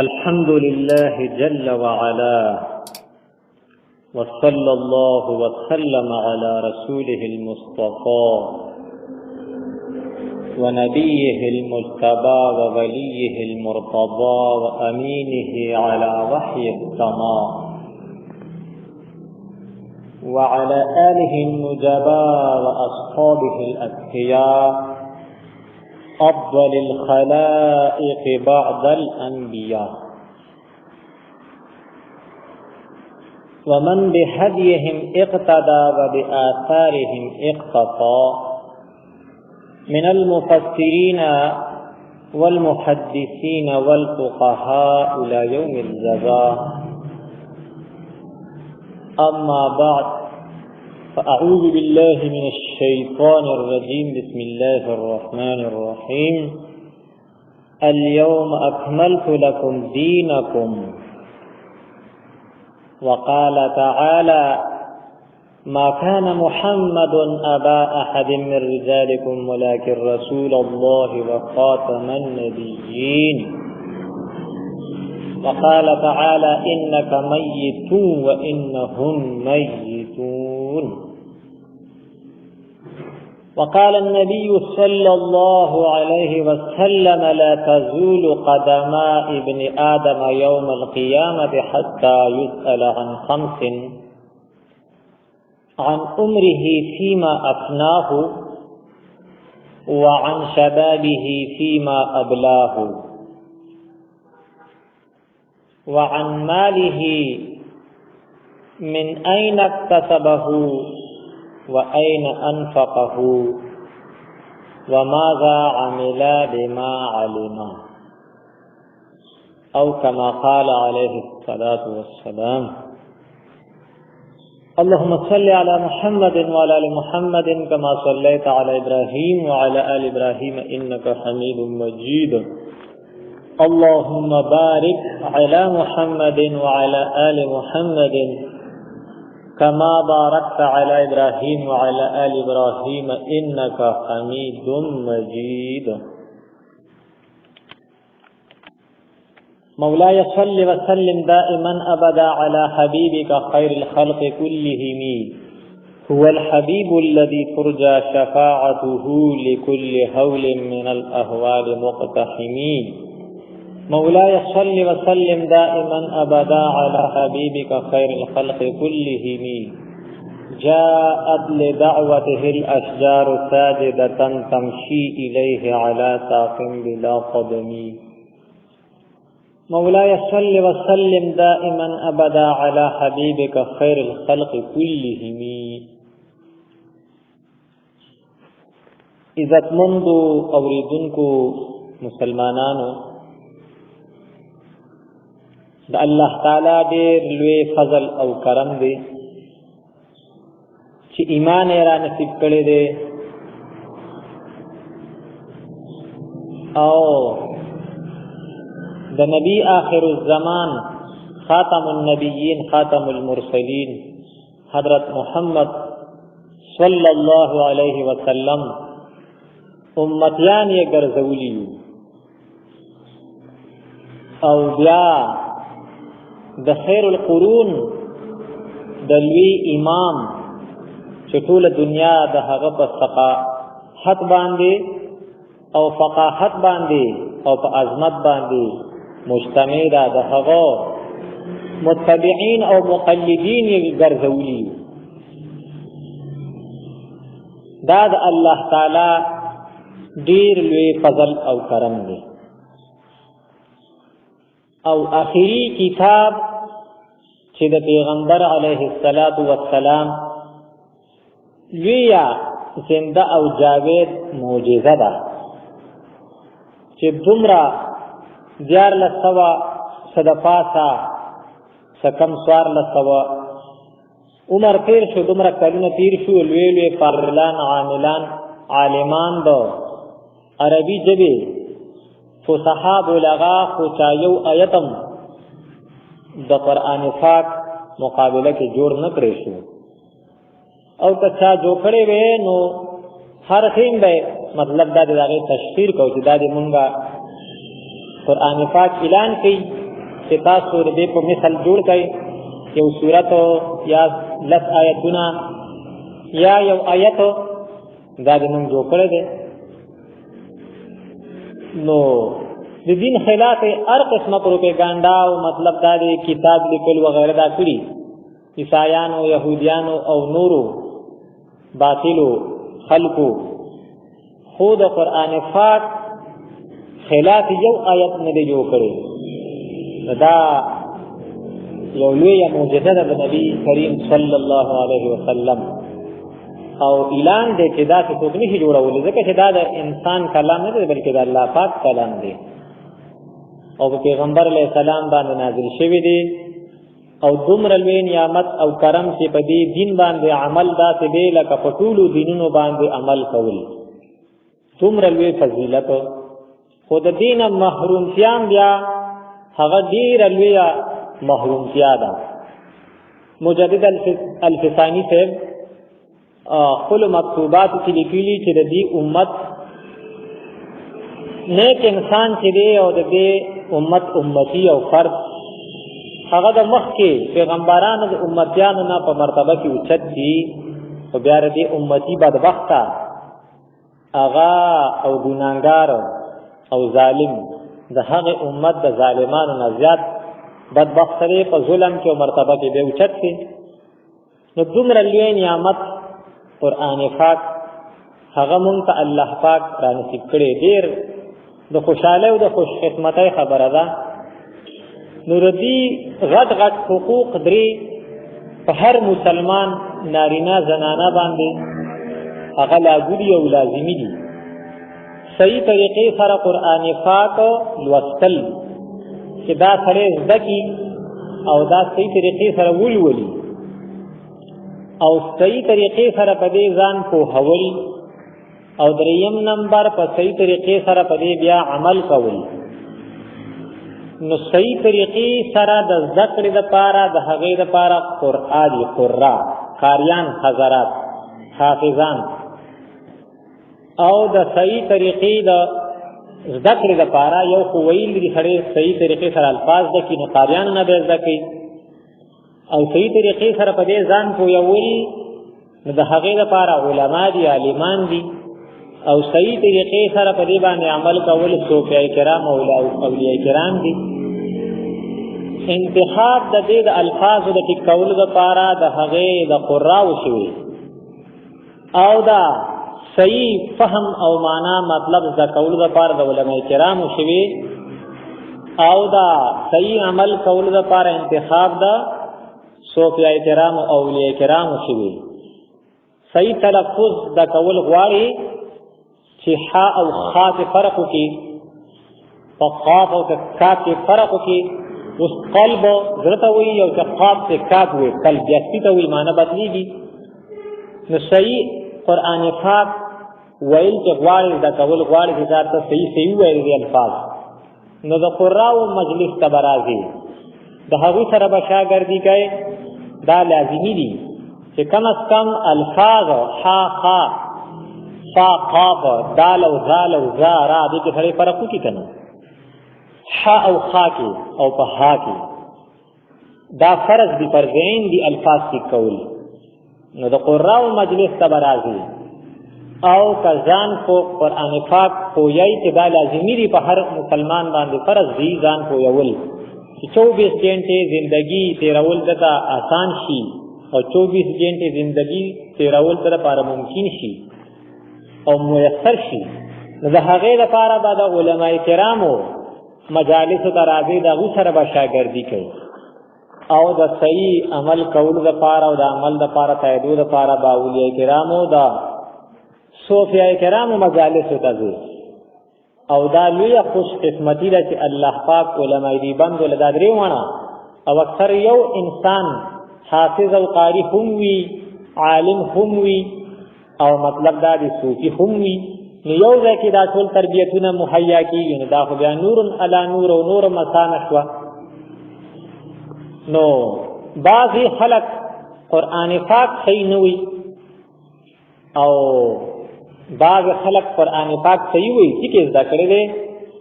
अल्हम्दुलिल्लाह जल्ल व अला व सल्लल्लाहु व सल्लम अला रसूलिहिल मुस्तफ़ा व नबिय्यिहिल मुज्तबा व वलिय्यिहिल मुर्तज़ा व अमीनिही अला वह्यिस समा व अला आलिहिन नुजबा व अस्हाबिहिल अत्क़िया अफ़्ज़लिल ख़लाइक़ बअदल अंबिया व मन बिहदयहिम इक़्तदा व बिआसारिहिम इक़्तफ़ा मिनल मुफ़स्सिरीन वल मुहद्दिसीन वल फ़ुक़हा इला यौमिल जज़ा। अम्मा बअद फ़अऊज़ु बिल्लाहि मिनश शैतानिर रजीम। बिस्मिल्लाहिर रहमानिर रहीम। अल-यौम अकमलतु लकुम दीनकुम व क़ाल तआला मा कान मुहम्मदुन अबा अहदिम मिर रिजालिकुम वलाकिन रसूलल्लाहि व ख़ातमन नबिय्यीन व क़ाल तआला इन्नका मय्यितुन व इन्नहुम मय्यितून। वक़ाल अन्नबिय्यु सल्लल्लाहु अलैहि वसल्लम ला तज़ूलु क़दमा इब्नि आदम यौमल क़ियामति हत्ता युसअल अन ख़म्सिन अन उम्रिही फ़ीमा अफ़नाहु व अन शबाबिही फ़ीमा अबलाहु व अन मालिही मिन ऐन इक्तसबहु व ऐन अनफ़क़हु व माज़ा अमिला बिमा अलिमा औ कमा क़ाल अलैहिस्सलातु वस्सलाम। अल्लाहुम्मा सल्लि अला मुहम्मदिन व अला आलि मुहम्मदिन कमा सल्लैता अला इब्राहीम व अला आलि इब्राहीम इन्नका हमीदुम मजीद। अल्लाहुम्मा बारिक अला मुहम्मदिन व अला आलि मुहम्मदिन कमा बारकता अला इब्राहीम व अला आलि इब्राहीम इन्नका हमीदुम मजीद। मौलाय सल्लि व सल्लिम दाइमन अबदा अला हबीबिका खैरिल खल्क़ि कुल्लिहिम हुवल हबीबुल्लज़ी तुरजा शफ़ाअतुहु लिकुल्लि हौलिन मिनल अहवालि मुक़तहिमी। मौलाय सल्लि व सल्लिम दाइमन अबदा अला हबीबिका खैरिल खल्क़ि कुल्लिहिम जाअत लिदअवतिहिल अशजारु साजिदतन तमशी इलैहि अला साक़िन बिला क़दमी। मौलाय सल्लि व सल्लिम दाइमन अबदा अला हबीबिका खैरिल खल्क़ि कुल्लिहिम। इज़्ज़तमंदो औरीदुनको मुसलमानानो, द अल्लाह ताला ढेर लुए फजल औ करम दे कि ईमान रा नसीब करे दे और द नबी आखिरुज़्ज़मान खातमुन नबिय्यीन खातमुल मुरसलीन हज़रत मोहम्मद सल्लल्लाहु अलैहि वसल्लम उम्मतियान ये गर्ज़ौली और बिया द खैरुल कुरून दलवी इमाम चटूल दुनिया द हग़ प फ़क़ाहत बांधे और फ़क़ाहत बांधे और प अज़मत बांधे मुज्तमिदा द हग़ मुत्तबिईन और मुक़ल्लिदीन ये गर्ज़ौली दाद अल्लाह ताला ढेर लुए फजल और करम दे और आखिरी किताब चे द पैगंबर अलैहिस्सलातु वस्सलाम लुया जिंदा और जावेद मोजेज़ा दा चे दुमरा दियार लसवा सदपासा सकम स्वार लसवा उमर तीर शु दुमरा कलुन तीर शु लुए लुए फारिलान आमिलान आलिमान दो अरबी जबे फुसहा बुलगा खुचायु आयतम द कुरान पाक मुकाबले के जोड़ न करे शु और कच्चा जो खड़े वे नो हर खीम बे मतलब दादे दागे तशहीर को दादे मुंगा कुरान पाक ऐलान की چې تاسو دې په مثال جوړ کړئ یو سورت یا 10 آیتونه یا یو آیت دا دې موږ جوړ کړی دی. نو د دین خلاف هر قسمه پروپاګاندا او مطلب دا دی کتاب لیکل وغیرہ دا کړي عیسایانو یهودیانو او نورو باطلو خلقو خود قرآن پاک خلاف یو آیت نه دی جوړ کړی. دا یو لوی معجزه ده د نبی کریم صلی الله علیه وسلم او اعلان دی چې دا څوک نشي جوړولی ځکه چې دا د انسان کلام نه دی بلکې د الله پاک کلام دی او په پیغمبر علیه السلام باندې نازل شوی دی او دومره لوی نعمت او کرم چې په دې دین باندې عمل داسې دی لکه په ټولو دینونو باندې عمل کول، دومره لوی فضیلت خو د دین محرومتیان بیا هغه ډېره لویه محرومتیا ده. مجدد الفسانی صاحب خپلو مکتوباتو کې لیکلي چې د دې امت نیک انسان چې دی او د دې امت امتی او فرد هغه د مخکې پیغمبرانو د امتیانو نه په مرتبه کې اوچت دي او بیا د دې امتي بدبخته هغه او ګناهګار او ظالم د هغه امت د ظالمانو نه زیات بدبخت دی په ظلم کې او مرتبه کې به اوچت دی. نو دومره لوی نعمت قرآن پاک هغه مونږ ته الله پاک را نصیب کړی، ډېر د خوشحاله او د خوش قسمتۍ خبره ده. نو ردی غټ غټ حقوق درې په هر مسلمان نارینه زنانه باندې هغه لاګوري او لازمي دي. صحیح طریقې سره قرآن پاک لوستل چې دا سره زده کي او دا صحیح طریقې سره ولولي او صحیح طریقې سره په دې ځان پوهول او دریم نمبر په صحیح طریقې سره په دې بیا عمل کول. نو صحیح طریقې سره د ذکر د پاره د هغې د پاره قرآن قرا قاریان حضرات حافظان او د صحیح طریقې د ذکر د پاره یو خو ویل دي سړی صحیح طریقې سره الفاظ د کې نو قاریان نه به زده کوي او صحیح طریقې سره په دې ځان پوهول نو د هغې د پاره علما دي عالمان دي او صحیح طریقې سره په دې باندې عمل کول صوفیای کرام او اولیاء کرام دي. انتخاب د دې د الفاظو د ټیک کولو لپاره د هغې د قراو شوي او دا صحیح فهم او معنا مطلب زده کولو لپاره د علماء کرامو شوي او دا صحیح عمل کولو لپاره انتخاب د صوفیای کرام او اولیاء کرامو شوي. صحیح تلفظ د کول غواړي چې حا او خا کې فرق وکړي، په قاف او کاف کې فرق وکړي. اوس قلب زړه ته وایي او چې قاف ته کاف وایي قلب یاستی ته وایي معنی بدلېږي. نو صحیح قرآن پاک ویل چې غواړي دا کول غواړي چې دا ته صحیح وایي دي الفاظ نو د قراو مجلس ته به راځي د هغوی سره به شاګردي کوي. دا لازمي دي چې کم از کم الفاظ حا خا فا قاف دال او زال او زا را دې کې سړی فرق وکړي که نه حا او خا کې او په ها کې دا فرض دي فرضین دي الفاظ کې کول. نو د قراو مجلس ته به راځي او که ځان کو قرآن پاک پوهیایي چې دا لازمي دي په هر مسلمان باندې فرض دي ځان پوهول چې 24 घंटे زندگی تیرول دته آسان شي او 24 घंटे زندگی تیرول دته لپاره ممکن شي او میسر شي. نو د هغې لپاره به د علماء کرامو مجالسو ته راځي د هغوی سره به شاګردي کوي او د صحیح عمل کولو لپاره او د عمل لپاره تاییدو لپاره به اولیاء کرامو د صوفیای کرامو مجالسو ته ځي او دا لویه خوش قسمتي ده چې الله پاک علماء دیوبند له دا درې وانه او اکثر یو انسان حافظ او قاری هم وي عالم هم وي او مطلب دا دی صوفي هم وي. نو یو ځای کې دا ټول تربیتونه مهیا کېږي نو دا خو بیا نور علی نور او نور مسانه شوه. نو بعضې خلک قرآن پاک صحیح نه وي او بعض خلق قرآن پاک صحیح وي چې کې زده کړی دی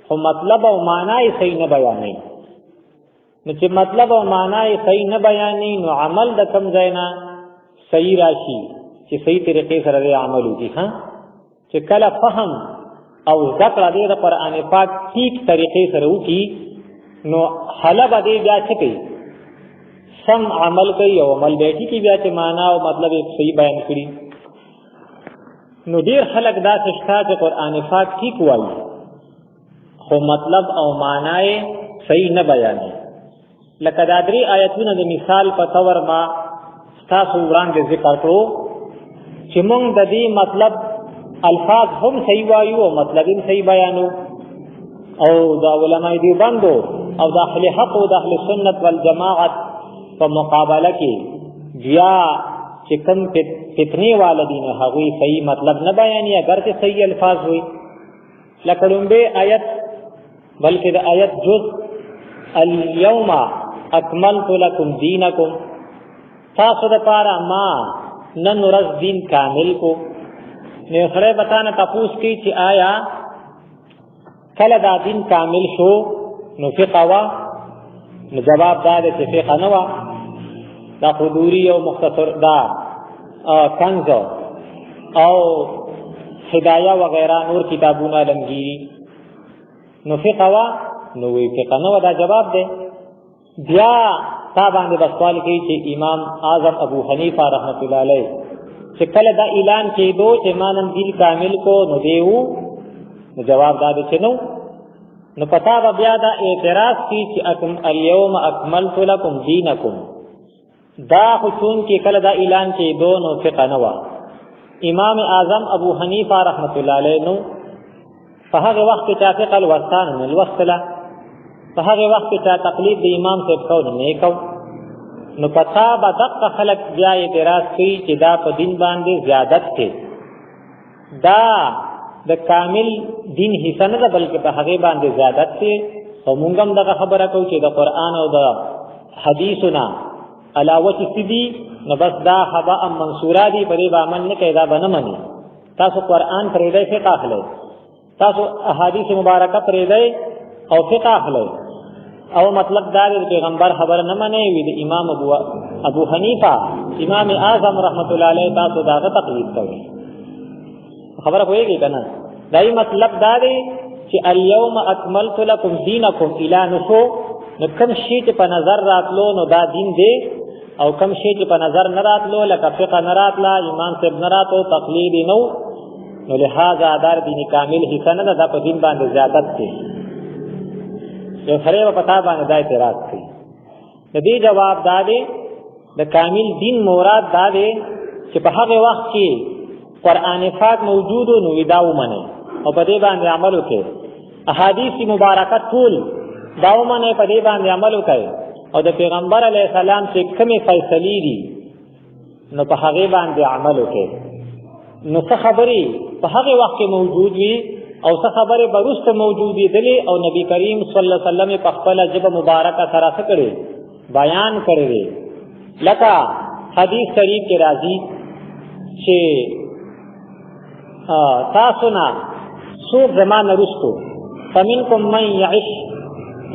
خو مطلب او معنا یې صحیح نه بیانوي. نو چې مطلب او معنی صحیح نه بیانې نو عمل د کم ځای نه صحیح راشي چې صحیح طریقې سره عمل وکړي. ها چې کله فهم او ذکر دې د قرآن پاک ټیک طریقې سره وکړي نو حلب دې بیا څه کوي سم عمل کوي او عمل به ټیک بیا چې معنی او مطلب صحیح بیان کړي. نو ډیر خلک دا شته چې قرآن پاک ټیک وایي خو مطلب او معنی صحیح نه بیانوي. لکه دا درې آیتونه د مثال په تور ما تاسو وړاندې ذکر کړو چې موږ د دې مطلب الفاظ هم صحیح وایو او مطلب هم صحیح بیانو او دا علماء دیوبندو او د اهل حق او د اهل سنت والجماعت په مقابله کې بیا چې کوم فتنې والدین هغه صحیح مطلب نه بیانوي اگر چې صحیح الفاظ وي. لکه لومبه آیت بلکې د آیت جز اليوم اکملت لکم دینکم تاسو د پاره ما نن ورځ دین کامل کو. نو سره بتانه تاسو کی چې آیا کله دا دین کامل شو نو فقه وا نو جواب دا دی چې فقه نه وا دا حضوری او مختصر دا کنز او هدایه وغیرہ نور کتابونه لمګيري نو فقه وا نو وی فقه نه وا دا جواب دی. بیا تا باندې بسوال کوي چې امام اعظم ابو حنیفه رحمت الله علیه چې کله دا اعلان کېدو چې مانم دین کامل کو نو دیو نو جواب دا دی چې نو پتا بیا دا اعتراض کی چې اليوم اکملت لکم دینکم دا خو چون کې کله دا اعلان کېدو نو فقه نه وا. امام اعظم ابو حنیفه رحمت الله علیه نو په هغه وخت کې چې فقه الوسطان من الوسطله په هغه وخت کې چې تقلید د امام صاحب کو نه کو نو پتا به دغه خلک بیا اعتراض کوي چې دا په دین باندې زیادت کوي دا د کامل دین حصہ نه ده بلکې په هغه باندې زیادت کوي. او مونږ هم دغه خبره کوو چې د قرآن او د حدیثنا علاوه چې دي نو بس دا هباء منصورا دي پرې باندې نه کېدا بنه مني. تاسو قرآن پرې دی فقه اخلئ تاسو احادیث مبارکه پرې دی او فقه اخلئ او مطلب دا دی پیغمبر خبر نه مني وی د امام ابو حنیفه امام اعظم رحمت الله علیه تاسو داغه تقلید کوي. خبره کوي کنه دای مطلب دا دی چې اليوم اکملت لکم دینکم الی نفو نو کوم شی چې په نظر راتلو نو دا دین دی او کوم شی چې په نظر نه راتلو لکه فقه نه راتلا ایمان صاحب نه راتو تقلید نو لہذا دار دین کامل حصہ نه ده په دین باندې زیادت کوي. یو سره په پتا باندې دا اعتراض کوي. د دې جواب دا دی د کامل دین مراد دا دی چې په هغه وخت کې قرآن پاک موجود نو دا ومنه او په دې باندې عمل وکړي. احادیث مبارکه ټول دا ومنه په دې باندې عمل وکړي او د پیغمبر علی السلام چې کومې فیصلې دي نو په هغه باندې عمل وکړي. نو څه خبرې په هغه وخت کې موجود وي او څه خبره برسته موجودې دي او نبی کریم صلی الله علیه وسلم په خپل جبه مبارکه سره څه کړي بیان کړي. لکه حدیث شریف کې راځي چې تاسو نه څوک زمانه رسو فمنکم من یعش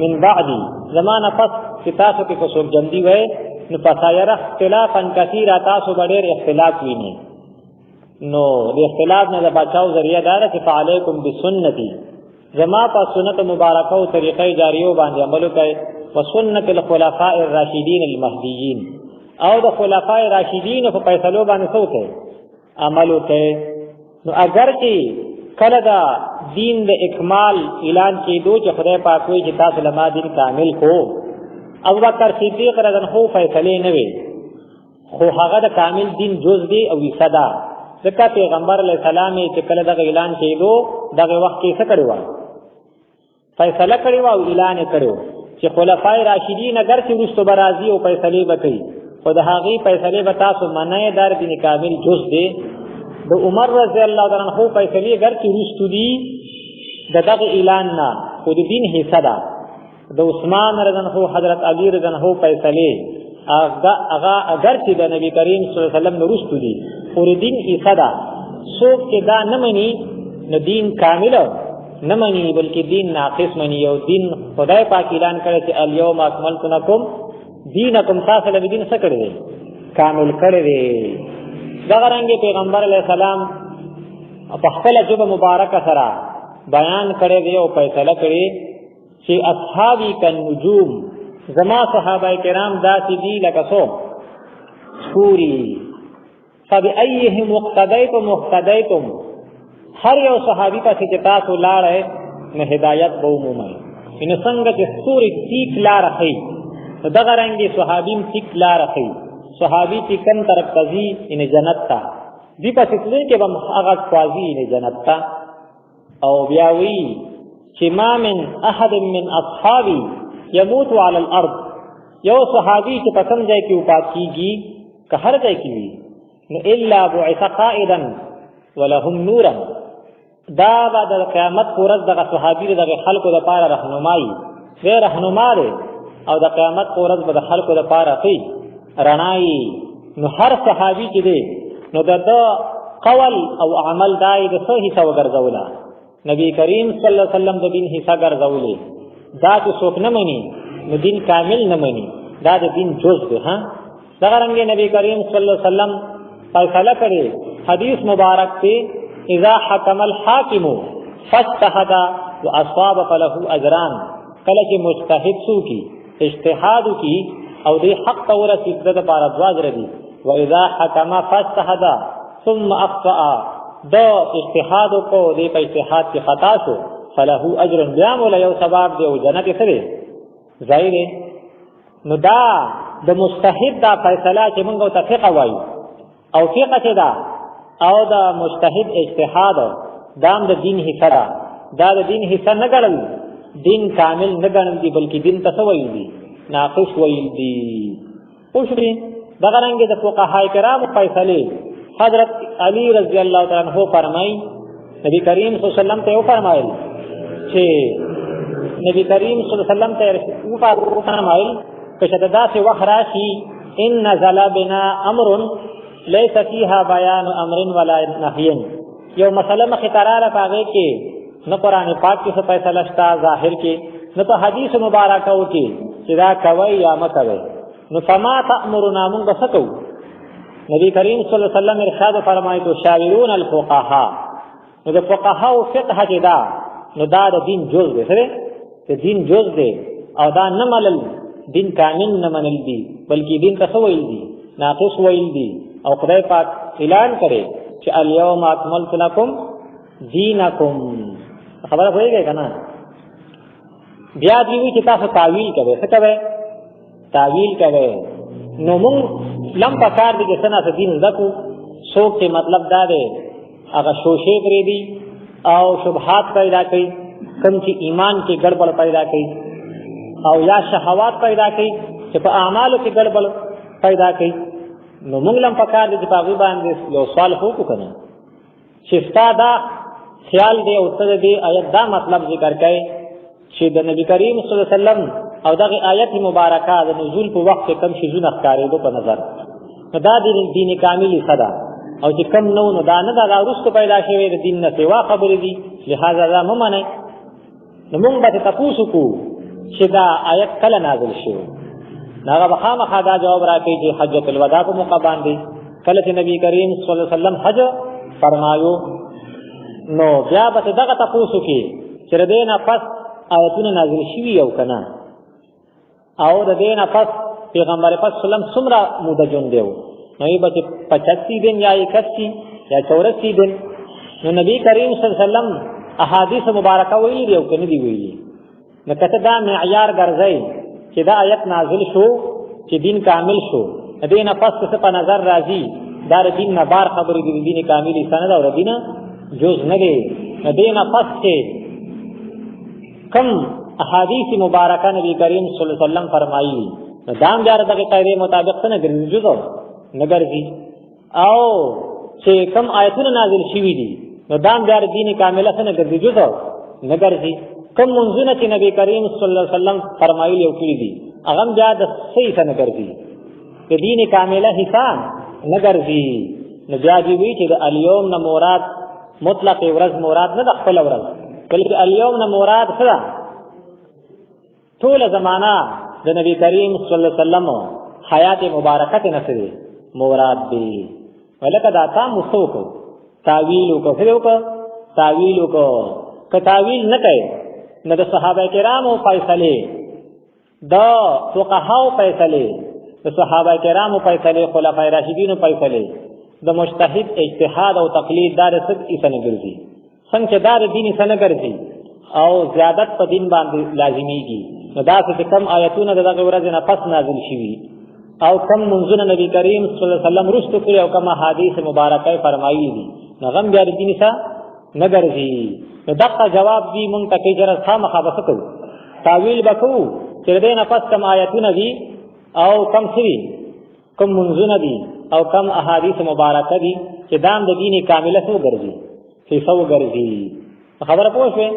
من بعدی زمانه پس چې تاسو کې څوک جندي وای نو پسایر اختلافا کثیرا تاسو ډېر اختلاف ویني. نو د اختلاف نه د بچاو ذریعہ دار چې فعلیکم بسنتی زما په سنت مبارکه او طریقې جاریو باندې عمل وکړئ او سنت الخلفاء الراشدین المهدیین او د خلفاء راشدین په فیصلو باندې څوک عمل وکړي. نو اگر چې کله دا دین د اکمال اعلان کېدو چې خدای پاک وایي چې تاسو لما دین کامل کو ابو بکر صدیق رضی الله عنه فیصله نه وي خو هغه د کامل دین جز دی او صدا ځکه پیغمبر علیه السلام چې کله دغه اعلان کېدو دغه وخت کې څه کړی و فیصله کړی و او اعلان کړو چې خلفای راشدین اگر چې رسو برازي او فیصله وکړي خو د هغه فیصله به تاسو منای دار دین کامل جز دی. د عمر رضی الله عنه فیصله اگر چې رسو دي دغه اعلان نه خو د دین حصہ ده. د عثمان رضی الله عنه حضرت علی رضی الله عنه فیصله هغه اگر چې د نبی کریم صلی الله علیه وسلم رسو دي خو دین حصہ ده. څوک چې دا نه مني نو دین کامل نه مني بلکې دین ناقص مني. یو دین خدای پاک اعلان کړی چې الیوم اکملت لکم دینکم، تاسو له دین څه کړی دی؟ کامل کړی دی. دغه رنګه پیغمبر علیه السلام په خپل ژبه مبارکه سره بیان کړی دی او فیصله کړی چې اصحابی کالنجوم، زما صحابه کرام داسې دي لکه څوک ستوري. فبأیهم اقتدیتم، هر یو صحابي پسې چې تاسو لاړئ نو هدایت به ومومئ. نو څنګه چې ستوري ټیک لاره ښیي، نو دغه رنګې صحابي هم ټیک لاره ښیي. صحابي چې کوم طرف ته ځي یعنې جنت ته، دې پسې تللی کې به هم هغه خوا ځي یعنې جنت ته. او بیا وایي چې ما من احد من اصحابي يموت على الارض، یو صحابي چې په کوم ځای کې وفات کېږي که هر ځای کې وي، نو الا بعث قائدا ولهم نورا، دا به د قیامت په ورځ دغه صحابي دغه خلکو دپاره رهنمایي دی، رهنما دی او د قیامت په ورځ به د خلکو دپاره ښي رڼا یي. نو هر صحابي چې دی نو د ده قول او عمل دا یې د څه حصه وګرځوله؟ نبی کریم صلی الله علیه وسلم د دین حصه ګرځولې. دا چې څوک نه مني نو دین کامل نه مني، دا د دین جز دی. دغه رنګې نبی کریم صلی الله علیه وسلم فیصله کړې حدیث مبارک کې اذا حکم الحاکم فاجتهد واصاب فله اجران، کله چې مجتهد څوکي اجتهاد وکي او دې حق ته ورسېد د لپاره دوه اجر دي. واذا حکم فاجتهد ثم اخطأ، دا اجتهاد کو دې په اجتهاد کې خطا شو، فله اجر، بیا مولا یو ثواب دی او جنت یې سره ظاهر. نو دا د مجتهد دا فیصله چې موږ ته فقه وایو او فقه چې دا او د مجتهد اجتهاد دا د دین حصہ ده. دا د دین حصہ نه ګڼل، دین کامل نه ګڼل دي، بلکې دین ته څه ویل دي؟ ناقص ویل دي. پوه شوې؟ دغه رنګې د فقهاء کرامو فیصلې حضرت علی رضی الله تعالی عنہ فرمایي، نبی کریم صلی الله علیه وسلم ته وفرمایل چې نبی کریم صلی الله علیه وسلم ته وفرمایل که شته داسې وخت راشي ان نزل بنا امر ليس فيها بیان امر ولا نهي، یو مسله مخې ته راغله په هغې کې نه قرآن پاک کې څه فیصله شته ظاهر کې، نه په حدیث مبارکو کې چې دا کوئ یا مه کوئ، نو فما تأمرنا، موږ به څه کوو؟ نبی کریم صلی الله علیه وسلم ارشاد فرمایي تشاورون الفقهاء، نو د فقهاو فقه چې دا نو دا د دین جز دی، سره د دین جز دی او دا نه منل دین کامل نه منل دي، بلکې دین ته څه ویل دي؟ ناقص ویل دي. او خدای پاک اعلان کړي چې الیوم اکملت لکم دینکم، خبره پوهېږئ که نه؟ بیا دې وي چې تاسو تعویل کوئ. څه کوئ؟ تعویل کوئ. نو موږ لم پکار دي چې څه نه څه دین زده کړو. څوک چې مطلب دا دی هغه شوشې پرېږدي او شبهات پیدا کوي، کوم چې ایمان کې ګډوډ پیدا کوي او یا شهوات پیدا کوي چې په اعمالو کې ګډوډ پیدا کوي. نو موږ لم پکار دي چې په هغوی باندې یو سوال وکړو که نه، چې ستا دا خیال دی او ته د دې آیت دا مطلب ذکر کوي چې د نبی کریم صلی الله علیه وسلم او دغه آیت مبارکه د نزول په وخت کې کم شیزونه ښکارېدو په نظر، نو دا دین کامل حصه ده. او چې کم نو نو دا نه ده، دا وروسته پیدا شوی د دین نه سوا خبرې دي، لهذا دا مه منئ. نو موږ به تپوس وکړو چې دا آیت کله نازل شوی، نو هغه به خامخا دا جواب راکوي چې حجة الوداع په موقع باندې کله چې نبی کریم صلی الله علیه وسلم حج فرمایو، نو بیا به دغه تپوس وکړي چې د دې نه پس آیتونه نازل شوي او که نه، او د دې نه پس پیغمبر پاک صلی الله علیه وسلم څومره موده ژوند دی، نو یې به چې 85 دن یا 81 یا 84 دن. نو نبی کریم صلی الله علیه وسلم احادیث مبارکه ویلي دي او که نه دي ویلي؟ نو که ته دا معیار ګرځئ چې دا آیت نازل شو چې دین کامل شو، د دې نه پس څه په نظر راځي دا د دین نه بار خبرې دي، د دین کامل حصه نه ده او د دین جز نه دی. د دې نه پس چې کم احادیث مبارکه نبی کریم صلی الله علیه وسلم فرمایي، نو دا هم بیا دغه قاعدې مطابق څه نه ګرځي؟ جز نه ګرځي. او چې کم آیتونه نازل شوي دي نو دا هم بیا د دین کامله څه نه ګرځي؟ جز نه ګرځي. کم منځونه چې نبی کریم صلی الله علیه وسلم فرمایلي او کړي دي هغه هم بیا د صحیح څه نه ګرځي، د دین کامله حصه نه ګرځي. نو بیا دې وایي چې د الیوم نه مراد مطلق ورځ مراد نه د خپل ورځ، بلکې اليوم نه مراد څه ده؟ ټوله زمانہ د نبی کریم صلی الله علیه وسلم حیات مبارکت نه څه دی مراد دی. ولکه دا تاسو وسوکو تعویل وکړو تعویل وکړو که تعویل نه کوي نو د صحابه کرامو فیصله د فقهاو فیصله د صحابه کرامو فیصله خلفای راشدینو فیصله د مجتهد اجتهاد او تقلید دار څه ایسنه ګرځي څنګه دار دین ایسنه ګرځي او زیادت په دین باندې لازمیږي. نو دا چې کم آیتونه دغه ورځ نه پس نازل شوي او کم منځونه نبی کریم صلی الله علیه وسلم رسول کړي او کم حدیث مبارکه فرمایي دي نو غم بیا دین څه نه ګرځي. نو دغه جواب دی مونږ ته کې جره ښه مخابسه کوو تعویل وکړو چې دې نه پس کم آیتونه دي او کم سوي کم منځونه دي او کم احادیث مبارکه دي چې دام د دین کامله سو ګرځي چې سو ګرځي. خبره پوښې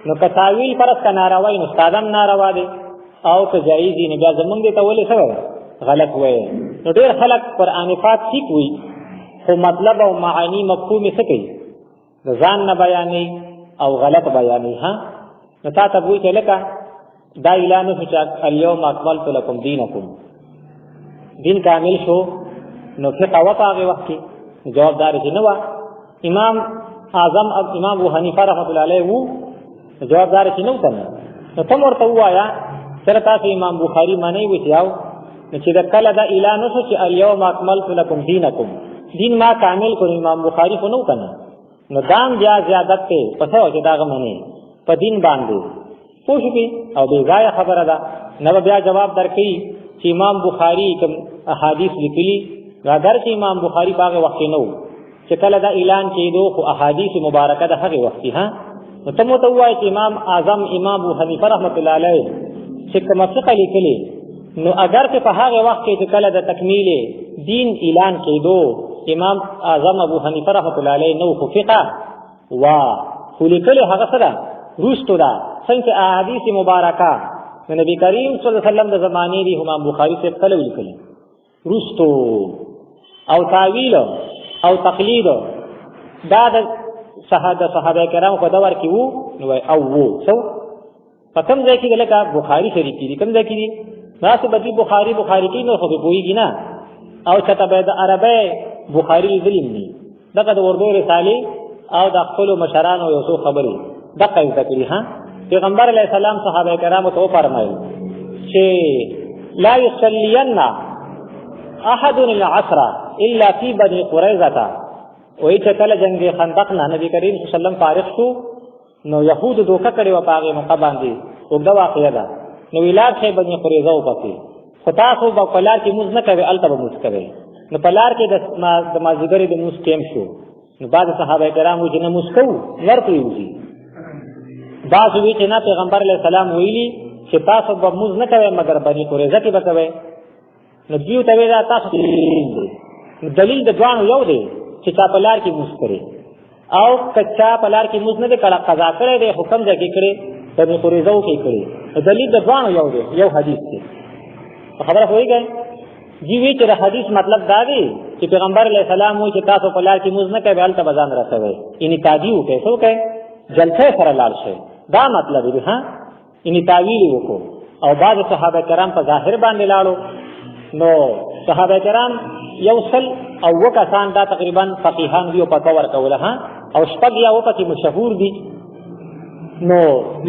نو که تعویل پرس کا ناروا نو استادم ناروا دي او که جایز دي نو بیا زمونږ ته ولې سره غلط وایي. نو ډېر خلک قرآن پاک ٹھیک وي خو مطلب او معانی مفهوم یې څه کوي د ځان نه بیانې او غلط بیانې. ها نو تا ته وایي چې لکه دا اعلان شو چې اليوم اکملت لکم دینکم دین کامل شو نو فقه وقع هغه وخت کې جوابدار چې نه و امام اعظم امام ابو حنیفه رحمۃ اللہ علیہ وو جوابدار چې نه وته نو تم ورته وایا سره تاسو امام بخاری معنی وځاو چې دا کله دا اعلان شو چې اليوم اکملت لکم دینکم دین ما کامل کړ امام بخاری خو نو کنه نو دام بیا زیادت ته پسو چې دا غمنه په دین باندې پوښتنه او بے ځای خبره ده نو بیا جواب درکې چې امام بخاری کوم احادیث لیکلي راګر چې امام بخاری باغه وخت نو چې کله دا اعلان کېدو خو احادیث مبارکه د هغه وخت ها نو ته مو ته وایي چې امام اعظم امام ابو حنیفه رحمۃ اللہ علیہ چې کوم فقه لیکلي نو اگر که په هغه وخت کې کله د تکمیل دین اعلان کېدو امام اعظم ابو حنیفه رحمۃ اللہ علیہ نو خو فقه وا خو لیکلي هغه سره روستو دا څنګه احادیث مبارکه نبی کریم صلی الله علیه وسلم د زمانه دی امام بخاری سے کله لیکلي روستو او تعویل او تقلید دا د صحابه کرام په دور کې وو نو او وو څو په کوم ځای کې لکه بخاری شریف کې کوم ځای کې دي ناس بدی بخاری کې نو خو به ویږي نه او چې به د عربی بخاری ظلم دي دغه د اردو رسالې او د خپل مشرانو یو څو خبرې دغه ذکر ها پیغمبر علیہ السلام صحابه کرامو ته فرمایي چې لا يصلين احد العصر الا في بني قريظه وای چې کله جنگ خندق نه نبی کریم صلی الله علیه وسلم فارغ شو نو يهود دوکه کړي و پاغه موقع باندې او دا واقعیا ده نو ویلار شي بني قريظه او پکې خدا خو په پلار کې موږ نه کوي الته موږ کوي نو پلار کې د مازیګری د موږ ټیم شو نو بعد صحابه کرامو چې نه موږ کوو ورته ویږي بعض وی چې نه پیغمبر علیہ السلام ویلي چې تاسو به موږ نه کوي مگر بني قريظه کې به کوي نو دیو ته ویل تاسو دلیل د دوانو یو دی چې چا پلار کې موږ کړی او کچا پلار کې موږ نه کړه قضا کړی دی حکم ځکه کړی بني قريظه کې کړی دلیل د دوانو یو دی یو حدیث دی خبره وایي جی وی چې حدیث مطلب دا دی چې پیغمبر علیہ السلام وایي چې تاسو پلار کې موږ نه کوي الته بزان راځوي یعنی تادیو کې څه کوي جلسه سره لاړ شي دا مطلب دی ها یعنی تعویل وکړو او بعض صحابه کرام په ظاهر باندې لاړو نو صحابه کرام یوصل او وکسان دا تقریبا فقیهان دی په تور کوله ها او شپږ یا وکي مشهور دي نو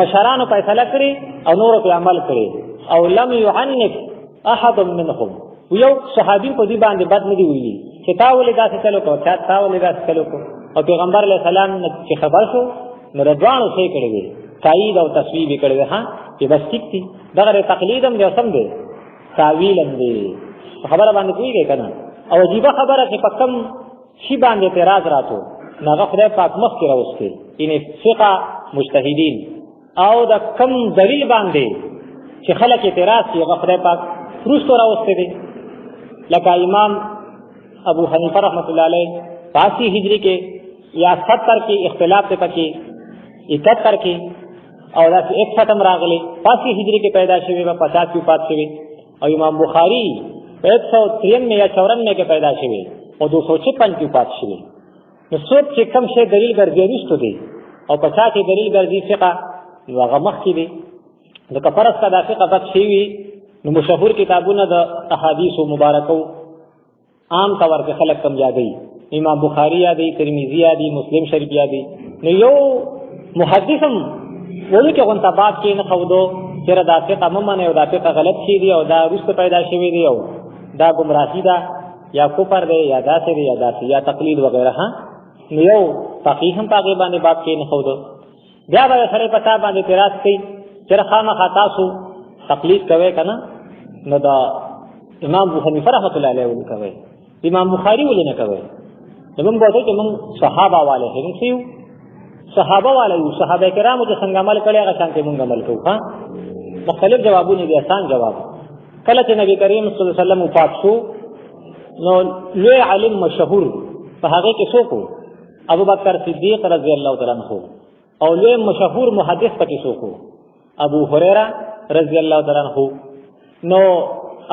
مشرانو فیصله کړی او نور په عمل کړی او لم يعنف احد منهم یو صحابي په دې باندې بد نه دی ویلي چې تا ولې دا څه چلو کو تا ولې دا څه چلو کو او پیغمبر علیہ السلام چې خبر شو نو رضوانو څه کړی دی تایید او تصویب کړی دی ها چې بس ټیک دي دغه تقلیدم دی سم دی تعویلم دی خبره باندې کوي کنه او عجیب خبره چې پکم شی باندې اعتراض راتو ناغه خدای پاک مخ کې راوستي ان فقه مجتهدین او د کم دلیل باندې چې خلک اعتراض کوي هغه خدای پاک روستو راوستي دي لکه امام ابو حنیفه رحمۃ اللہ علیہ 85 ہجری کې یا 70 کې اختلاف ته پکې 71 کې او دا 61 راغلي 85 هجری کې پیدا شوی و 50 کې پات شوی او امام بخاری 193 یا 94 کې پیدا شوی او 256 کې پات شوی نو څوک چې کم شی دلیل ګرځېستو دي او پچا چې دلیل ګرځي فقه نو هغه مخکې دی. نو که فرض که دا فقه بد شي وي نو مشهور کتابونه د احادیثو مبارکو عام طور کې خلک کم یادوي، امام بخاری یادوي، ترمذی یادوي، مسلم شریف یادوي. نو یو محدث هم وړو کې غونته باب کې نه ښودو چېرې دا فقه مه منئ او دا فقه غلط شي دی او دا وروسته پیدا شوی دی او دا ګمراهي ده یا کفر دی یا داسې دی یا داسې یا تقلید وغیره. نو یو فقیه هم په هغې باندې باب کې نه ښودو. بیا به سړی په تا باندې اعتراض کوي چېرې خامخا تاسو تقلید کوئ که نه نو د امام ابو حنیفه رحمت الله علیه ولې کوئ، امام بخاري ولې نه کوئ؟ نو موږ به ورته چې موږ صحابه والی موږ څه یو؟ صحابه والی یو. صحابه کرامو چې څنګه عمل کړی هغه شانتې موږ عمل کوو. مختلف جوابونه دي، آسان جواب. کله چې نبی کریم صلی الله علیه وسلم وفات شو نو لوی عالم مشهور په هغې کې څوک و؟ ابوبکر صدیق رضی الله تعالی عنه. او لوی مشهور محدث پکې څوک و؟ ابو هريره رضی الله تعالی عنه. نو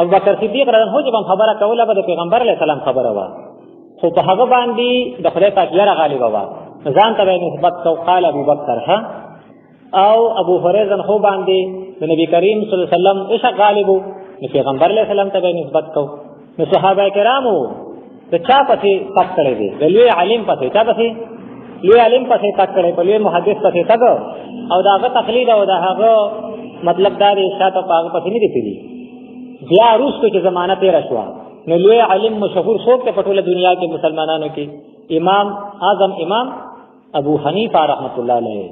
ابوبکر صدیق رضی الله عنه خبره کوله به د پیغمبر علیه السلام خبره وه، خو په هغه باندې د خدای پاک یره غالبه وه، ځان ته به نسبت کو قال ابوبکر ها. او ابو هريره عنه باندې د نبی کریم صلی الله علیه وسلم عشق غالب و، نو پیغمبر علیه السلام ته به نسبت کو. نو صحابه کرامو د چا پسې تک کړی دی؟ د لوی عالم پسې. چا پسې؟ لوی عالم پسې تک کړی، په لوی محدث پسې تک او د هغه تقلید او د هغه مطلب دا دی شاته په هغه پسې نه دی تللی. بیا وروسته چې زمانه تېره شوه نو لوی عالم مشهور څوک دی په ټوله دنیا کې مسلمانانو کې؟ امام اعظم امام ابو حنیفه رحمت الله علیه.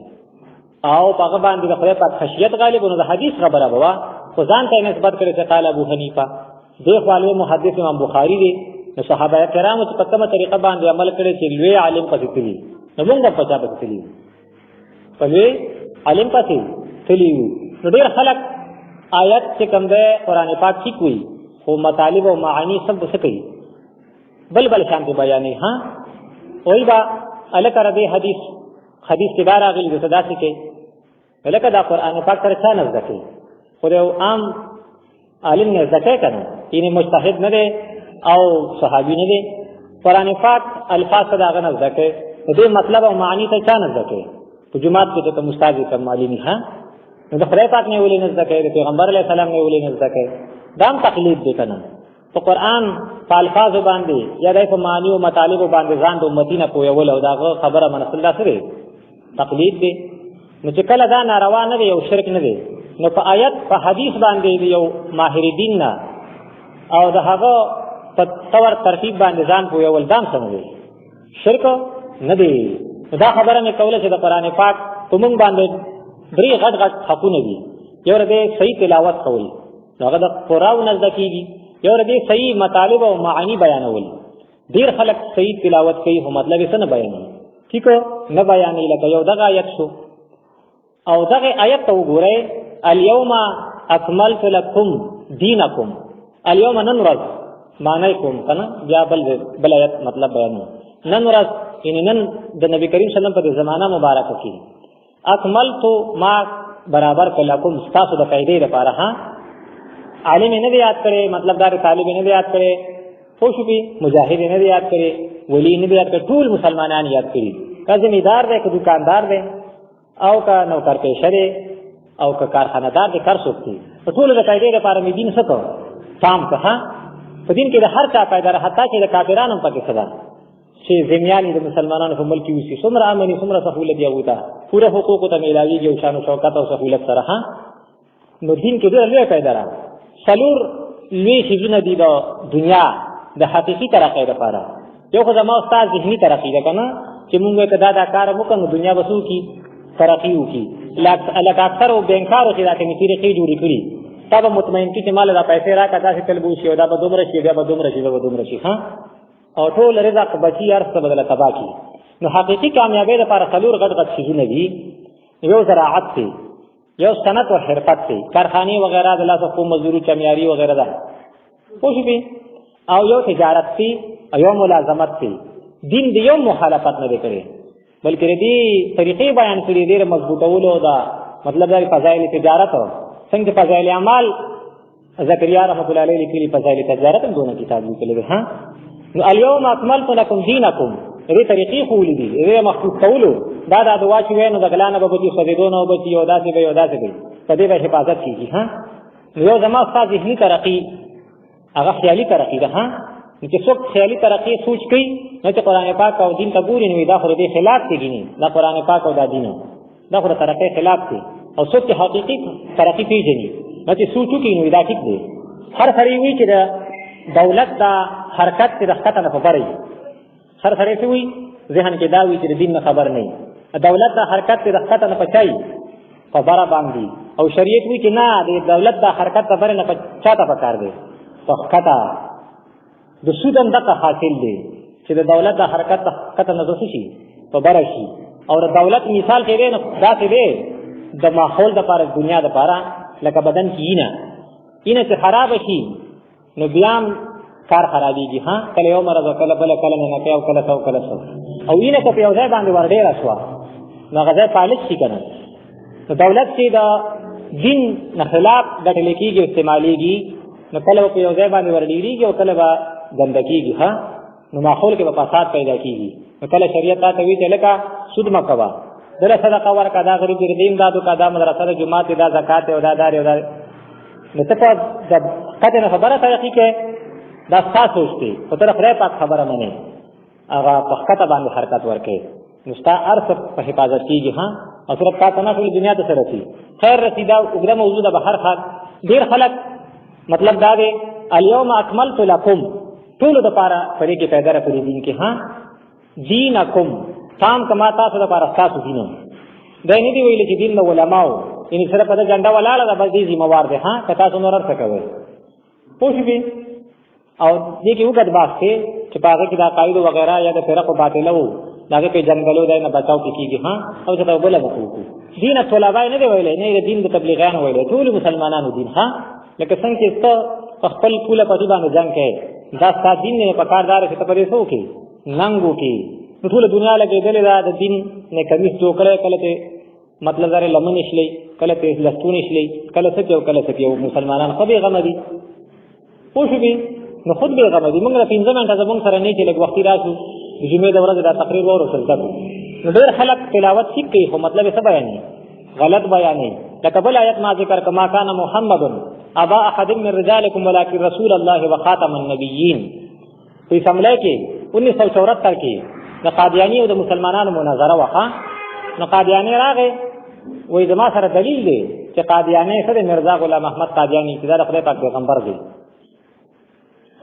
او په هغه باندې د خدای پاک خشیت غالب نو د حدیث خبره به وه، خو ځان ته یې نسبت کړی چې قال ابو حنیفه. دې خوا لوی محدث امام بخاري دی. نو صحابه کرامو چې په کومه طریقه باندې عمل کړی چې لوی عالم پسې تلي، نو موږ هم په چا پسې تلي یو؟ په لوی عالم پسې تلي یو. نو ډېر خلک آیت چې کوم دی قرآن پاک ټیک وي خو مطالب او معانی سب څه کوي؟ بل شانتې بیانوي. ها وایي به هلکه ردې حدیث کې دا راغلي دی ته داسې کوي، هلکه دا قرآن پاک سره چا نه زده کوي؟ خو د یو عام عالم نه زده کوي که نه؟ یعنې مجتهد نه دی او صحابي نه دی. قرآن پاک الفاظ ته د هغه نه زده کوي، د دې مطلب او معانی ته چا نه زده کوي؟ په جومات کې چې کوم استاد یې کوم معلم ها نو د خدای پاک نه ولې نه زده کوي؟ د پیغمبر علیه السلام نه ولې نه زده کوي؟ دا هم تقلید دی که نه؟ په قرآن په الفاظو باندې یا د په معانی او مطالبو باندې ځان د امتي نه پوهول او د هغه خبره منل دا څه دی؟ تقلید دی. نو چې کله دا ناروا نه دی او شرک نه دی نو په آیت په حدیث باندې یو ماهر دین نه او د هغه په طور ترتیب باندې ځان پوهول دا هم څه نه دی؟ شرک نه دی. دا خبره مې کوله چې د قرآن پاک په موږ باندې درې غټ حقونه دي. یو ردې صحیح تلاوت کول، نو هغه د قراو نه زده کېږي. یو ردې صحیح مطالب او معانی بیانول. ډېر خلک صحیح تلاوت کوي خو مطلب یې څه نه بیانوي، ٹھیک نه بیانوي. لکه یو دغه آیت شو او دغه آیت ته وګورئ الیوم اکملت لکم دینکم. الیوم نن ورځ معنی کوم که نه؟ بیا بل آیت مطلب بیانوي. نن ورځ یعنې نن د نبي کریم صلی الله علیه وسلم په زمانه مبارکه کې اکملتو ما برابر کړ لکم ستاسو د قاعدې لپاره. ها عالم یې نه دی یاد کړی، مطلب دا طالب یې نه دی یاد کړی، پوه شوې؟ مجاهد یې نه دی یاد کړی، ولی یې نه دی یاد کړی، ټول مسلمانان یاد کړي. که زمیندار دی که دکاندار دی او که نوکر پیشه دی او که کارخانهدار دی، کار څوک دی، په ټولو د قاعدې لپاره مې دین څه کړ؟ فهم که. ها په دین کې د هر چا پیدا ده، حتی چې د کافرانو هم پکې څه ده چې ذمیان د مسلمانانو په ملک کې اوسي، څومره امني څومره سهولت یې هغوی ته پوره حقوقو ته میلاویږي او شان و شوکت او سهولت سره. ها نو دین کې ډېره لویه قاعده ده. څلور لوی څیزونه دي د دنیا د حقیقي ترقۍ لپاره. یو خو زما ستا ذهني ترقي ده که نه، چې مونږ که دا کار وکړو نو دنیا به څه وکړي؟ ترقي وکړي. لکه اکثرو بینکارو چې دا کومې طریقې جوړې کړي تا به مطمئن کړي چې ما له دا پیسې راکړه داسې تل به وشي او دا به دومره شي بیا به دومره شي بیا به دومره شي. ها او ټول رزق بچي هر څه به دله تباه کړي. نو حقیقي کامیابۍ لپاره څلور غټ څیزونه دي. یو زراعت دی، یو صنعت او حرفت دی، کارخانې وغیرہ د لاس افو مزدوري چمیاري وغیرہ ده، پوه شوې؟ او یو تجارت دی او یو ملازمت دی. دین د یو مخالفت نه دی کړی بلکې دې طریقې بیان کړي ډېر مضبوطولو دا مطلب دا فضایل تجارت څنګه فضایل اعمال زکریا رحمۃ اللہ علیہ لیکلي فضایل تجارت هم دونه کتاب لیکلی دی. ها نو الیوم اکملت لکم دینکم دې طریقې خولې دي دې مخصوص کولو دا دعا چې وینو د غلانه به بچي سجدونه او بچي یو داسې به یو داسې به په دې به حفاظت کیږي. ها یو زما استاد ذهني ترقی هغه خیالي ترقی ده. ها چې څوک خیالي ترقی سوچ کوي نو چې قرآن پاک او دین ته ګوري نو دا خو دې خلاف دی. دا قرآن پاک او دا دین دا خو ترقی خلاف دی. او څوک چې حقيقي ترقی پیژني نو چې سوچ کوي نو دا ټیک دی. هر سړی وی چې د دولت دا حرکت د حرکت نه خبرې هر سړی وی ذهن کې دا وی چې دین نه خبر نه دولت دا حرکت د حرکت نه پچای خبره باندې او شریعت وی چې نه د دولت دا حرکت خبر نه پچاته پکار دی فقطا د سودن دغه حاصل دی چې د دولت د حرکت حرکت نه دوسی شي خبره شي او د دولت مثال کې دی نو دا څه دی د ماحول د لپاره دنیا د لپاره لکه بدن کې اینه چې خراب شي نو بیا کار خرابېږي. ها کله یو مرض کله بل کله نه کوي او کله څو کله څو او اینه په یو ځای باندې ور ډیر شو نو غځه پالش شي کنه. نو دولت چې د دین نه خلاف ګټل کېږي استعمالېږي نو کله په یو ځای باندې ور ډیریږي او کله به ګندګيږي. ها نو ماحول کې به فساد پیدا کېږي. نو کله شریعت ته وی چې لکه سود مکوا دله صدقه ورکا دا غریب دین دا د کا مدرسه جمعه دا زکات او دا دار او دا نو ته په کته نه خبره ترقی کې دا تاسو سوچتي په طرف رې پاک خبره منه هغه په خطه باندې حرکت ورکې نو ستا ارث په حفاظت کیږي. ها او صرف تاسو نه ټول دنیا ته سره رسي خیر رسیدا وګړه موجوده به هر خلک ډیر خلک مطلب دا دی اليوم اکملت لكم ټول د پاره فرې کې پیدا کړی دین کې. ها دینکم تام کما تاسو د پاره تاسو دینو دا نه دی ویل چې دین د علماو ان سره په جنډا ولاړه د بلدي ذمہوار دي. ها کتا څو نور څه کوي پوښبي او دې کې وګد باسه چې پاګه کې دا قاعده وغیرہ یا د فرق باطله وو داګه په جنګلو دای نه بچاو کیږي. ها او څه ته بوله وکړو دین طلبای نه دی ویلې نه دین د تبلیغیان ویلې ټول مسلمانانو دین. ها لکه څنګه چې ته خپل پوله په دې باندې ځان کې دا ستاسو دین نه په کاردار چې ته پرې سو کې ننګو کې ټول دنیا لګې دلې دا د دین نه کمیس ټوکړې کله ته مطلب زره لمن شلې کله ته لستون شلې کله څه او کله څه یو مسلمانان خو به غم دي پوښبي نو خود به غم دي. موږ له 15 منټه زموږ سره نه چې لګ وختي راځو د جمعې د ورځې دا تقریر وره سلطه نو ډېر خلک تلاوت کوي خو مطلب څه بیانې غلط بیانې لکه بل آیت ما ذکر کما کان محمد ابا احد من رجالکم ولکن رسول الله وخاتم النبیین په سملای کې 1974 کې د قادیانی او د مسلمانانو مناظره وکړه. نو قادیانی راغی وې زما سره دلیل دی چې قادیانی سره مرزا غلام احمد قادیانی چې د خدای پاک پیغمبر دی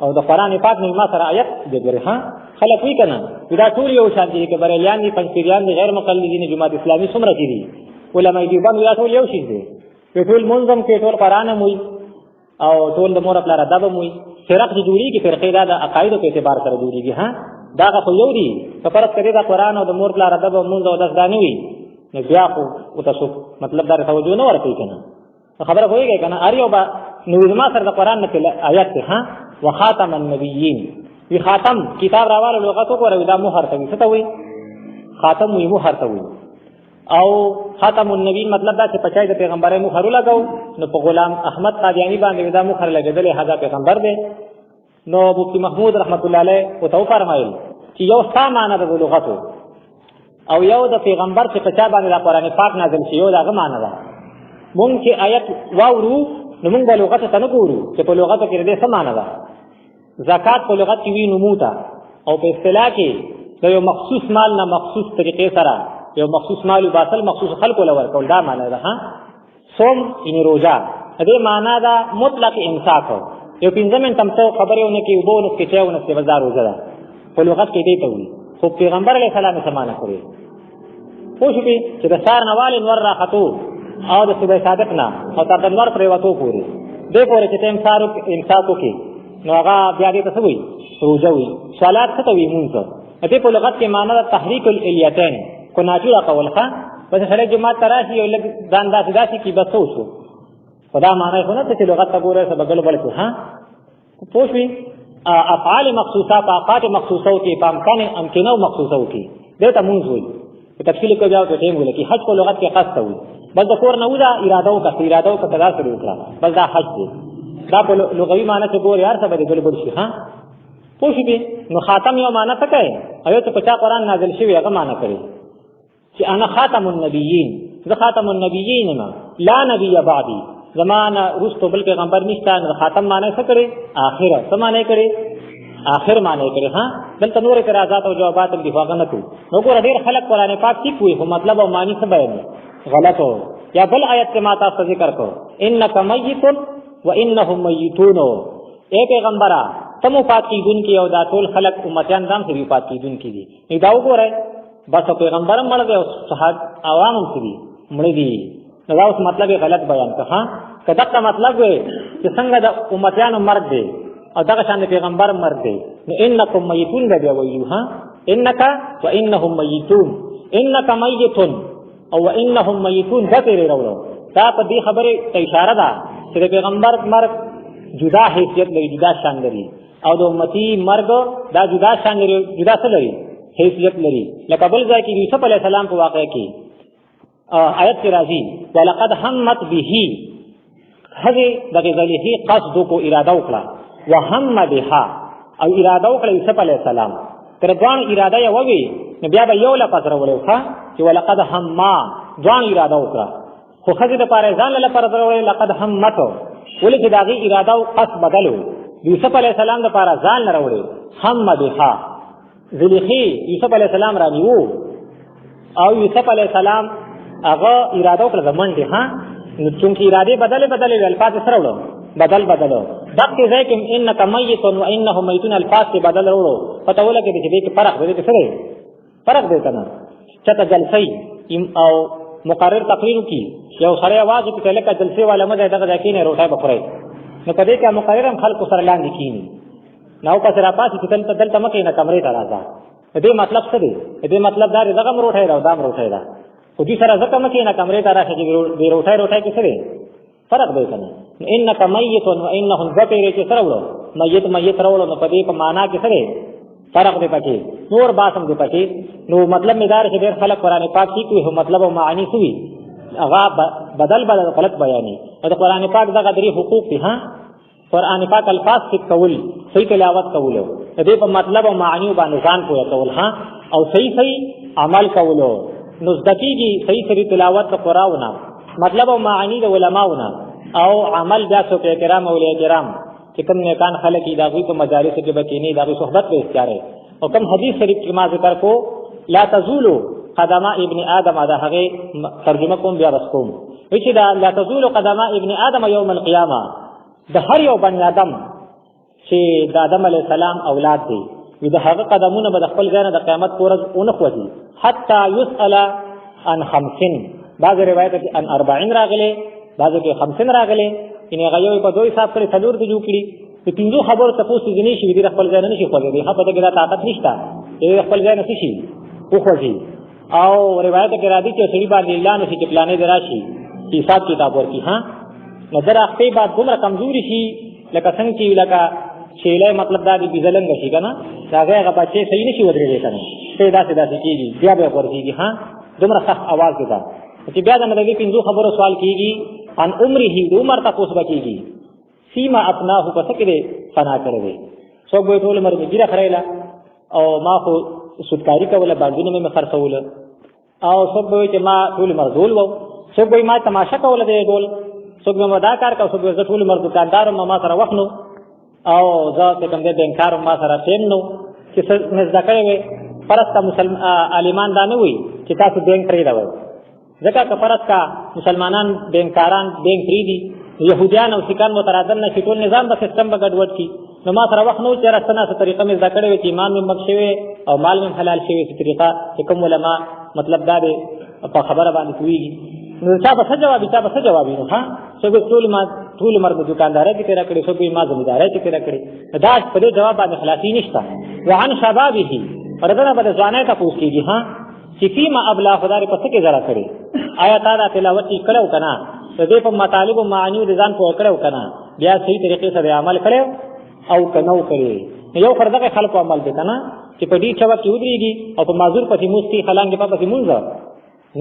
او د قران پاک نه ما سره آیت دی ګره. ها خلک وی کنه دا ټول یو شان دي کې بریلیان دي پنځپیریان دي غیر مقلدین جماعت اسلامي څومره دي علماء دیوبند یا ټول یو شي دي ټول منظم کې ټول قران موي او ټول د مور خپل ادب موي فرق جوړیږي فرقې دا د عقاید په اعتبار سره جوړیږي. ها دا خو یو دي په فرق کړي دا قران او د مور خپل ادب او منځ او داس دانی وي نو بیا خو تاسو مطلب دا توجه نه ورکوي کنه خبره کوي کنه اریو با نو ما سره د قران نه آیات ته. ها وخاتم النبیین وی خاتم کتاب راواله لغتو کو دا مہر ته څه ته وي خاتم وی مہر ته وي او خاتم النبیین مطلب دا چې پچای د پیغمبري مہر لګاو نو په غلام احمد قادیانی باندې دا مہر لګیدل هغه پیغمبر دی. نو مفتی محمود رحمت الله علیه او تو فرمایل چې یو سامانه د لغتو او یو د پیغمبر چې پچا باندې د قران پاک نازل شي یو دغه معنی ده. مونږ چې آیت واورو نو مونږ د لغت ته نه ګورو چې په لغت کې دې څه معنی ده. زکات په لغت کې وی نموتا او په اصطلاح کې د یو مخصوص مال نه مخصوص طریقې سره یو مخصوص مال باطل مخصوص خلق ولور کول دا معنی ده. ها صوم ان روزه دې معنی ده مطلق امساک یو 15 منټه تم خبرونه کې وبونه کې چاونه کې بازار روزه ده په لغت کې دی ته وي خو پیغمبر علیه السلام سمانه کړی پوښتنه چې د سار نوال نور راخطو او د صبح صادق نه او تر نور پرې وته پوری دې پورې چې تم سارو امساکو کې نو هغه بیا دې څه وي روزه وي صلات څه وي مونږ دې په لغت کې معنی ده تحریک الیتین کو ناجوړه قولخه بس سره جماعت تراشی یو لګ ځان داسې کې بس وشو خدا معنی خو نه چې لغت ته ګوره څه بغل بل ها پوښوي افعال مخصوصه طاقات مخصوصه کې په امکان امکنه مخصوصه کې دې ته مونږ وي په تفصیل کې بیا ته ټیم ولکې حج په لغت کې خاص ته وي بل د کور نه ودا اراده او کدا سره وکړه بل دا حج دی دا په لغوي معنی څه ګور یار څه به بل بل شي ها پوښوي نو خاتم یو معنی څه کوي ایو ته پچا قران نازل شوی هغه معنی کوي چې انا خاتم النبیین، زه خاتم النبیین ما لا نبی بعدی، زمانہ رستو بل پیغمبر نشته. نو خاتم معنی څه کړي؟ آخر. څه معنی کړي؟ آخر معنی کړي. ها دلته نور اعتراضات او جوابات هم دفاع نه کوي. نو ګور ډیر خلک قرآن پاک ټیک وي خو مطلب او معنی څه بیان غلط ہو. یا بل آیت کې ما تاسو ذکر کو انک میت و انهم میتون. اے پیغمبره تم وفات کیدونکي او دا ټول خلق امتیان ځان سره وفات کیدونکي دي. نو دا وګورئ بس پیغمبرم مړ دی او صحابه عوام هم سړي مړ دي. نو دا اوس مطلب غلط بیان کړه. کدا مطلب وي چې څنګه د امتیانو مرګ دی او دغه شان پیغمبر مرګ دی. نو انکم میتون دی ویلو. ها انک و انهم میتون، انک میتون او انهم میتون دا تیرې راوړو. دا په دې خبره ته اشاره ده چې د پیغمبر مرګ جدا حیثیت لري، جدا شان لري، او د امتی مرګ دا جدا شان لري، جدا څه لري؟ حیثیت لري. لکه بل ځای کې یوسف علیه السلام په واقعه کې آیت کې راځي ولقد همت به، هغه دغه ذلیه قصد کو اراده وکړه، وهم بها او اراده وکړه یوسف علیه السلام. تر ځوان اراده یې ووي نو بیا به یو لفظ راوړو ښا چې ولقد همما ځوان اراده وکړه، خو خځې د پاره ځان له لپاره راوړل لقد همت، ولې چې داغي اراده او قصد بدلو. یوسف علیه السلام د پاره ځان نه راوړل هم بها، ذلیخی یوسف علیه السلام راویو او یوسف علیه السلام هغه اراده وکړه د منډه. ها نو چې اراده بدله الفاظ سره وړو بدلو دغه ځای کې انک میت و انهم میتون الفاظ کې بدل وړو. پته ولګی چې دې کې فرق دی، څه دی فرق دی کنه. چته جلسې او مقرر تقریر کی یو سره आवाज کې لکه جلسې والا مده دغه ځکه نه روټه بخوري. نو کدی کې مقرر هم خلکو سره لاندې کینی نو پس را پاسې چې دلته مکه نه کمرې ته راځه. دې مطلب څه دی؟ دې مطلب دا دی دغه روټه راو دام روټه را خو دې سره ځکه مکه نه کمرې ته راځي دې روټه کې څه دی فرق دی کنه. انک میت و انهم ذکر چې سره وړو میت راوړو نو په دې په معنا کې سره فرق دی پکې، نور باسم دی پکې. نو مطلب مدار چې ډېر خلک قرآن پاک کې کوي مطلب او معانی سوي هغه بدل غلط بیانې. د قرآن پاک دغه درې حقوق دي. ها قرآن پاک الفاظ کې کول، صحیح تلاوت کول، دې په مطلب او معانی باندې ځان پوهه کول، ها او صحیح عمل کول. نو ځکهږي صحیح تلاوت د قرآن مطلب او معانی د علماونه او عمل بیا څو کرام او اولیاء کرام چې کوم نیکان خلک دي دغه په مجالس کې بکینی دغه صحبت به اختیاري. او کوم حدیث شریف کې ما ذکر کو لا تزول قدم ابن آدم، دا هغه ترجمه کوم بیا رسوم چې دا لا تزول قدم ابن آدم یوم القیامه، د هر یو بنی آدم چې د آدم علی السلام اولاد دي د هغه قدمونه به خپل ځای نه د قیامت پر ورځ اونخ وځي حتی يسأل عن 50. بعض روایت کې ان 40 راغلي، بعض کې 50 راغلي. ان غيوي په دوی حساب سره څلور ته جوړ کړي. په پینځو خبرو ته پوښتنه دي نشي د خپل ځای نه نشي خولې دي، هغه دغه طاقت نشته د خپل ځای نه شي خو خوږي. او روایت کې راځي چې سړي باندې الله نشي چې پلانې دراشي حساب کتاب ورکی. ها نظر اخته بعد دومره کمزوري شي لکه څنګه چې لکه شیله مطلب دا دی بزلنګ شي کنه هغه هغه بچي صحیح نشي ودرېږي کنه داسې کیږي بیا به ورکیږي. ها دومره سخت आवाज دی دا چې بیا د نبی پینځو خبرو سوال کیږي ان عمره د عمر تاسو بکیږي سیما اپناه پس کې دې فنا کړی څوک به ټول عمر میږي خړایلا او ما خو سودکاری کوله باندې مې خرڅول او څوک به چې ما ټول عمر ډول وو، څوک به ما تماشا کوله دې ډول، څوک به مدا کار کو، څوک به ټول عمر دکاندار ما سره وښنو او ځکه کوم دې بینکار ما سره فهم نو چې مې ذکر وي پرسته مسلمان عالمان دا نه وي چې تاسو بینک پرې راوي. ځکه که پرسته مسلمانان بینکاران بینک پرې دي يهوديان او سکان مترادل نه ټول نظام د سیستم بغډوډ کی. نو ما سره وخت نو چې راستنه څه طریقه مې ذکر وي چې ایمان مې مخشوي او مال مې حلال شوی څه طریقه چې کوم علما مطلب دا دی په خبره باندې کوي. نو چا به څه جواب نو ها څه ټول مرګ دکانداري کې تیرا کړی، څه به ما زمیداري کې تیرا کړی. دا په دې جواب باندې خلاصي نشته. وعن شبابه ورته به ځوانای ته پوښتنه ها چې فيما ابلا خدای په څه کې زرا کړی، آیا تا دا تلاوت کړو کنه، د دې په مطالب او معانی د ځان په کړو کنه، بیا صحیح طریقې سره عمل کړو او کنو کړی. یو فرضه خلکو عمل دي کنه چې په دې چوا کې ودرېږي او په معذور پتی موستی خلانګ په پتی مونږ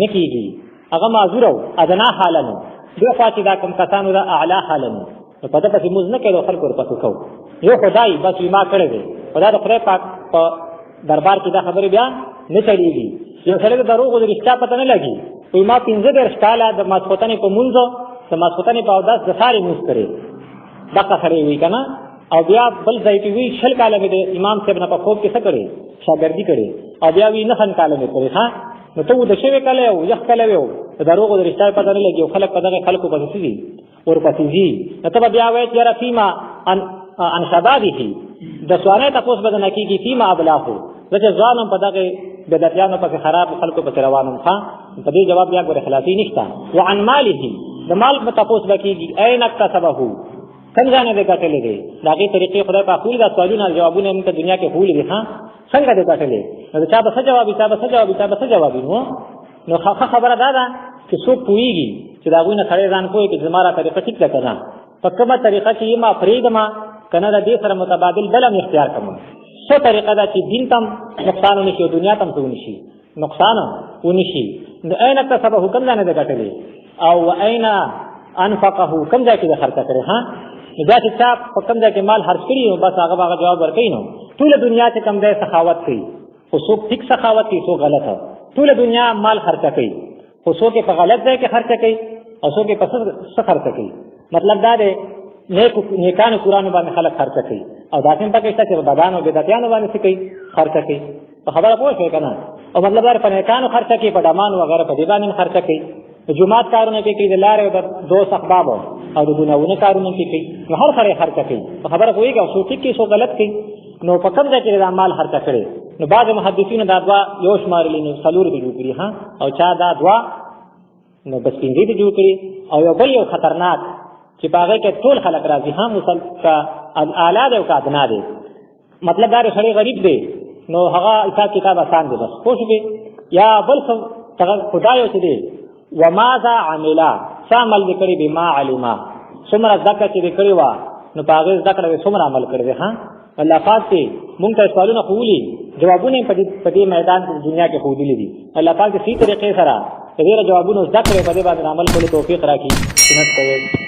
نه کیږي، هغه معذور او ادنا حالنو دغه فاتې دا کوم کسانو دا اعلی حالنو په پته پتی موږ نه کېدو خلکو ورپسې کو. یو خدای بس ما کړی دی، خدای د خدای پاک په دربار کې دا خبره بیا نه چړېږي. یو سړی د دروغو د رښتیا پته نه لګي، وایي ما 15 کاله د ماسخوتنې په مونځ د ماسخوتنې په اودس د ساري مونځ کړی، دغه سړی وي که نه. او بیا بل ځای کې وي 20 کاله مې د امام صاحب نه په خوب کې څه کړی، شاګردي کړې، او بیا وي 9 کاله مې کړې. ها نو ته وده شوې کله او یخ کله وي د دروغو د رښتیا پته نه لګي، او خلک په دغه خلکو پسې دي ورپسې ځي. نو ته به بیا وایې چې یاره فیما عن شبابه، د سوانه تاسو به نه کیږي فیما ابلاغو، زه چې ځوانم په دغه بدعتیانو پسې خراب خلکو پسې روانم. ښه په دې جواب بیا ګوره خلاصي نشته. وعن ماله، د مال په تاسو به کیږي اين اکتسبه، څنګه نه دې ګټلې دي، دا غي طریقې خدای په خپل د سوالونو جوابونه موږ ته دنیا کې خولې دي. ها څنګه دې ګټلې، نو چا به څه جواب، چا به څه جواب، چا به څه جواب. نو خبره دا ده چې څوک پوهیږي چې دا غوونه سړی ځان کوی چې زماره طریقه ټیک ده کنه، په کومه طریقه چې ما فریدما کنه د دې سره متبادل بلم اختیار کوم. څه طریقه ده چې دین تم نقصان ونشي او دنیا تم څه ونشي، نقصان ونشي. نو اين اکتسبه، کوم ځای نه دې ګټلې، او اين انفقه، کوم ځای کې خرڅ کړي. ها دا چې چا په کوم ځای کې مال خرڅ کړي نو بس هغه جواب ورکړي. نو ټول دنیا چې کوم ځای سخاوت کوي، خو څوک ټیک سخاوت کوي، څوک غلط. ټول دنیا مال خرڅ کوي، خو څوک په غلط ځای کې خرڅ کوي او څوک په څه خرڅ کوي. مطلب دا دی نیکانو قرآن باندې خلک خرڅ کوي، او دا څنګه پکې چې بدانو بدعتیانو باندې څه کوي، خرڅ کوي. په خبره پوه شئ کنه. او مطلب دا په نیکانو خرڅ کوي، په ډمان وغیرہ په دې باندې خرڅ کوي. جمعات کارونه کې کوي، د لارې او د دوست اخباب او د ګناونه کارونه کې کوي. نو هر سره خرڅ کوي، په خبره کوي او څوک کې څو غلط کوي. نو په کوم ځای کې د مال خرڅ کړي. نو بعض محدثین دا دوا یو شمارلي، نو څلور دي جوړ کړي. ها او چا دا دوا نو بس پنځه دي جوړ کړي. او یو بل یو خطرناک چې باغې کې ټول خلک راځي، هم مسل کا اعلی او کا ادنا دي. مطلب دا سړی غریب دی، نو هغه حساب کتاب آسان دی، بس خوش به یا بل څه خدای او دې وماذا عملا عمل وکړي بما علما، څومره ذکر چې وکړي وا نو پاغه ذکر به څومره عمل کړي. ها الله پاک دې مونږ ته سوالونه خولي، جوابونه په دې میدان په دنیا کې خولي دي. الله پاک دې صحیح طریقې سره دې جوابونه ذکر په دې باندې عمل کولو توفیق راکړي. سنت کوي.